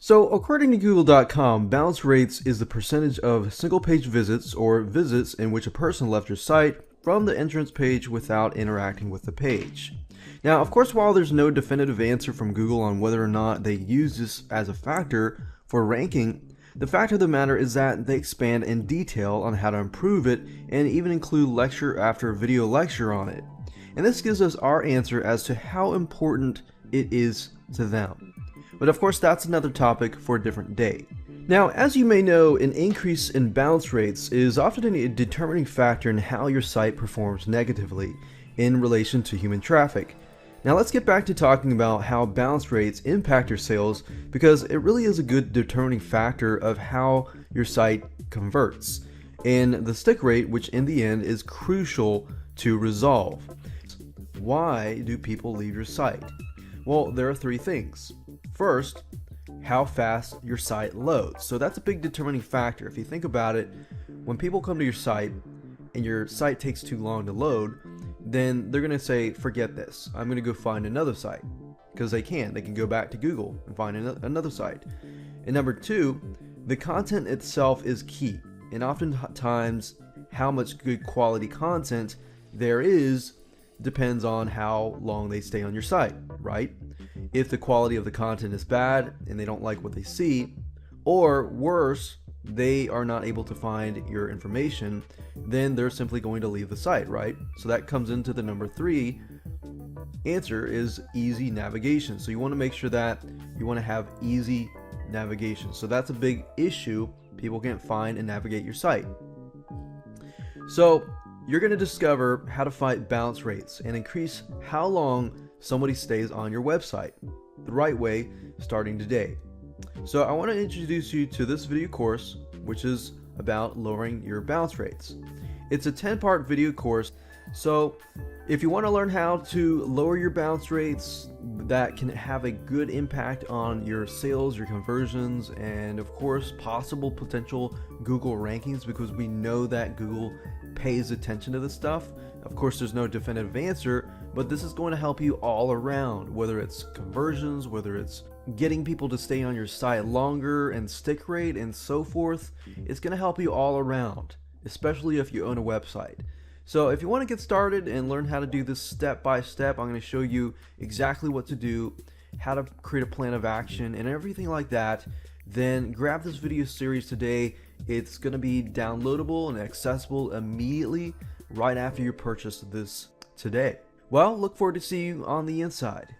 So according to Google.com, bounce rates is the percentage of single page visits or visits in which a person left your site from the entrance page without interacting with the page. Now, of course, while there's no definitive answer from Google on whether or not they use this as a factor for ranking, the fact of the matter is that they expand in detail on how to improve it and even include lecture after video lecture on it. And this gives us our answer as to how important it is to them. But of course, that's another topic for a different day. Now, as you may know, an increase in bounce rates is often a determining factor in how your site performs negatively in relation to human traffic. Now let's get back to talking about how bounce rates impact your sales, because it really is a good determining factor of how your site converts, and the stick rate, which in the end is crucial to resolve. Why do people leave your site? Well, there are three things. First, how fast your site loads. So that's a big determining factor. If you think about it, when people come to your site and your site takes too long to load, then they're going to say, forget this, I'm going to go find another site. Because they can go back to Google and find another site. And number two, the content itself is key. And oftentimes, how much good quality content there is depends on how long they stay on your site, right? If the quality of the content is bad and they don't like what they see, or worse, they are not able to find your information, then they're simply going to leave the site, right? So that comes into the number three answer, is easy navigation. So you want to make sure that you want to have easy navigation. So that's a big issue. People can't find and navigate your site. So you're going to discover how to fight bounce rates and increase how long somebody stays on your website the right way, starting today. So I want to introduce you to this video course, which is about lowering your bounce rates. It's a 10-part video course. So if you want to learn how to lower your bounce rates that can have a good impact on your sales, your conversions, and of course possible potential Google rankings, because we know that Google pays attention to this stuff. Of course, there's no definitive answer, but this is going to help you all around, whether it's conversions, whether it's getting people to stay on your site longer and stick rate and so forth. It's going to help you all around, especially if you own a website. So if you want to get started and learn how to do this step by step, I'm going to show you exactly what to do, how to create a plan of action and everything like that. Then grab this video series today. It's going to be downloadable and accessible immediately right after you purchase this today. Well, look forward to seeing you on the inside.